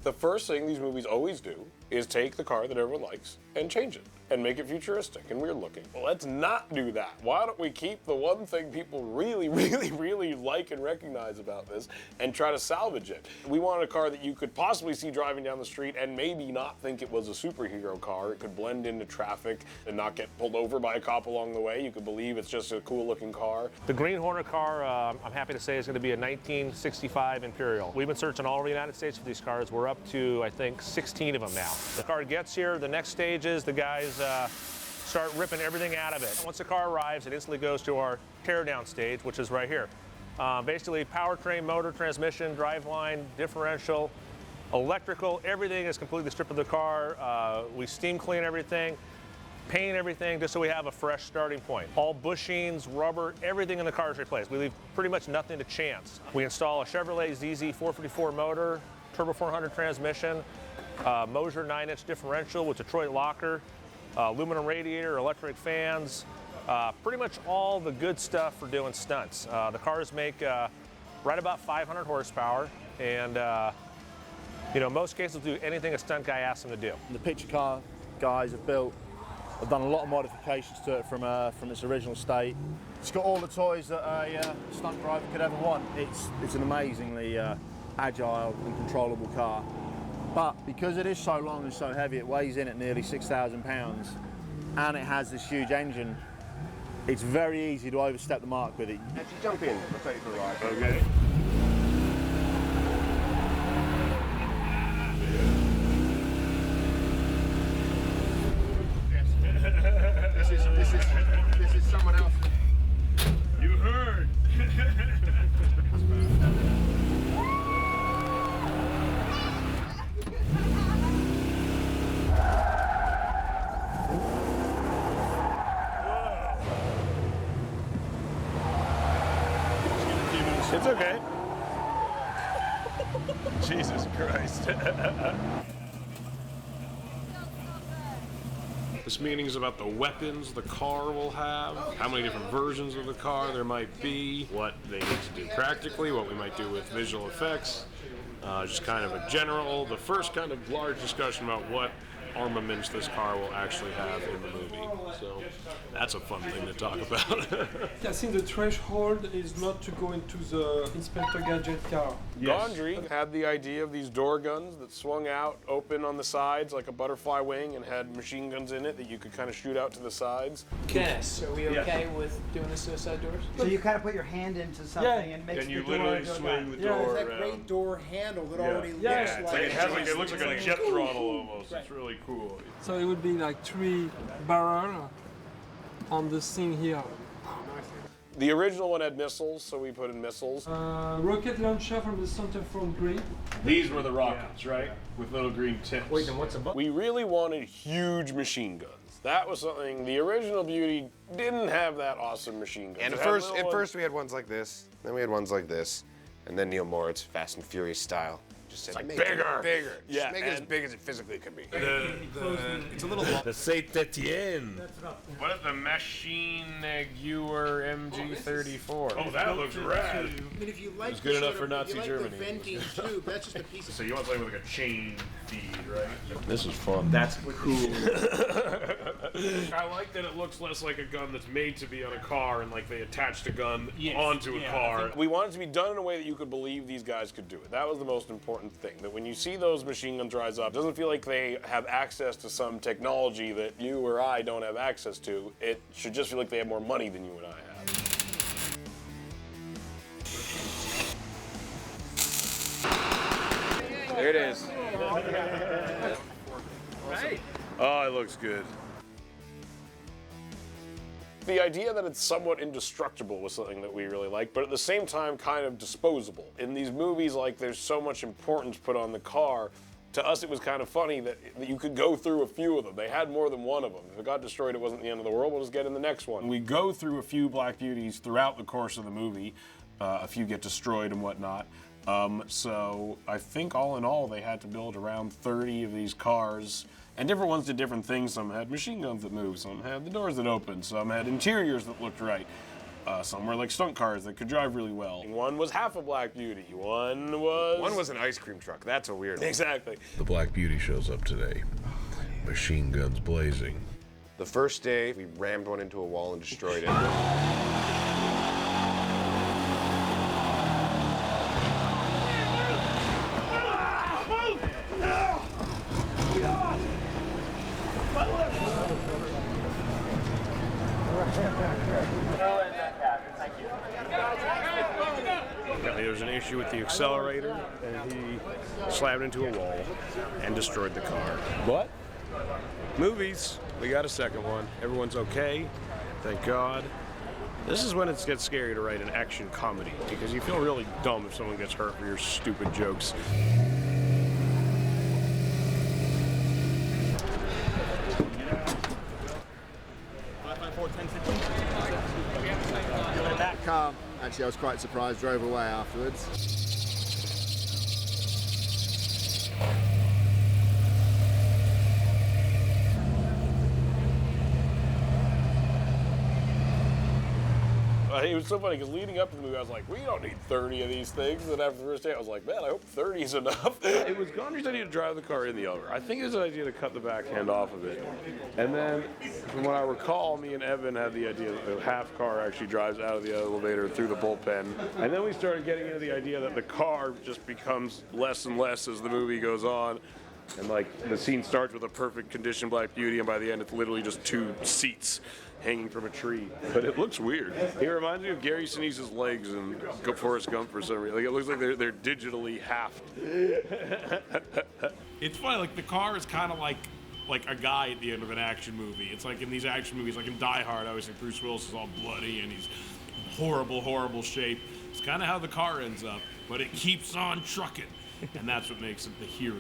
The first thing these movies always do is take the car that everyone likes and change it and make it futuristic and weird looking. Well, let's not do that. Why don't we keep the one thing people really, really, really like and recognize about this and try to salvage it? We wanted a car that you could possibly see driving down the street and maybe not think it was a superhero car. It could blend into traffic and not get pulled over by a cop along the way. You could believe it's just a cool looking car. The green Hornet car, I'm happy to say, is going to be a 1965 Imperial. We've been searching all over the United States for these cars. We're up to, I think, 16 of them now. The car gets here, the next stage is the guys start ripping everything out of it. Once the car arrives, it instantly goes to our teardown stage, which is right here. Basically, powertrain, motor, transmission, driveline, differential, electrical, everything is completely stripped of the car. We steam clean everything, paint everything, just so we have a fresh starting point. All bushings, rubber, everything in the car is replaced. We leave pretty much nothing to chance. We install a Chevrolet ZZ 454 motor, turbo 400 transmission, Moser 9-inch differential with Detroit locker, aluminum radiator, electric fans, pretty much all the good stuff for doing stunts. The cars make right about 500 horsepower, and in most cases do anything a stunt guy asks them to do. The picture car guys have done a lot of modifications to it from its original state. It's got all the toys that a stunt driver could ever want. It's an amazingly agile and controllable car. But because it is so long and so heavy, it weighs in at nearly 6,000 pounds, and it has this huge engine, it's very easy to overstep the mark with it. Actually, jump in. I'll take you for a ride. Okay. This is someone else. You heard. It's okay. Jesus Christ. This meeting is about the weapons the car will have, how many different versions of the car there might be, what they need to do practically, what we might do with visual effects, just kind of the first kind of large discussion about what armaments this car will actually have in the movie. So that's a fun thing to talk about. I think the threshold is not to go into the Inspector Gadget car. Yes. Gondry had the idea of these door guns that swung out open on the sides like a butterfly wing and had machine guns in it that you could kind of shoot out to the sides. Yes, are we okay with doing the suicide doors? So you kind of put your hand into something and makes And you the literally door go swing down. the door That around. great door handle that already looks Yeah, like it looks like a jet throttle almost. It's really cool. So it would be like 3 barrels on the thing here. The original one had missiles, so we put in missiles. Rocket launcher from the center front grille. These were the rockets, right? With little green tips. Wait, then what's above? We really wanted huge machine guns. That was something, the original Beauty didn't have that awesome machine gun. And at first we had ones like this, then we had ones like this, and then Neil Moritz, Fast and Furious style, just said, like make bigger. it bigger. Yeah, Just make it as and- big as it physically could be. It's a little the Saint-Etienne. What is the Machine Neguer MG34? Oh, that looks rad. I mean, if you like It's good the enough sort for of- Nazi if you like Germany. the venting tube, that's just a piece of So you want something with like a chain feed, right? This is fun. That's cool. I like that it looks less like a gun that's made to be on a car and like they attached a gun onto a car. We wanted it to be done in a way that you could believe these guys could do it. That was the most important thing. That when you see those machine guns rise up, it doesn't feel like they have access to some technology that you or I don't have access to. It should just feel like they have more money than you and I have. There it is. Oh, it looks good. The idea that it's somewhat indestructible was something that we really liked, but at the same time kind of disposable. In these movies, like, there's so much importance put on the car. To us, it was kind of funny that you could go through a few of them. They had more than one of them. If it got destroyed, it wasn't the end of the world. We'll just get in the next one. We go through a few Black Beauties throughout the course of the movie. A few get destroyed and whatnot. So I think all in all, they had to build around 30 of these cars. And different ones did different things. Some had machine guns that moved, some had the doors that opened, some had interiors that looked right. Some were like stunt cars that could drive really well. One was half a Black Beauty. One was an ice cream truck. That's a weird one. Exactly. The Black Beauty shows up today. Machine guns blazing. The first day, we rammed one into a wall and destroyed it. There was an issue with the accelerator, and he slammed into a wall and destroyed the car. What? Movies. We got a second one. Everyone's okay. Thank God. This is when it gets scary to write an action comedy, because you feel really dumb if someone gets hurt for your stupid jokes. That car, actually, I was quite surprised, drove away afterwards. It was so funny because leading up to the movie, I was like, we don't need 30 of these things. And after the first day, I was like, man, I hope 30 is enough. It was Gondry's idea to drive the car in the elevator. I think it was an idea to cut the backhand off of it. And then, from what I recall, me and Evan had the idea that the half car actually drives out of the elevator through the bullpen. And then we started getting into the idea that the car just becomes less and less as the movie goes on. And like the scene starts with a perfect condition Black Beauty, and by the end it's literally just 2 seats hanging from a tree. But it looks weird. He reminds me of Gary Sinise's legs in Forrest Gump for some reason. Like, it looks like they're digitally halved. It's funny, like the car is kind of like a guy at the end of an action movie. It's like in these action movies, like in Die Hard, I always think Bruce Willis is all bloody and he's horrible shape. It's kind of how the car ends up, but it keeps on trucking. And that's what makes it the hero.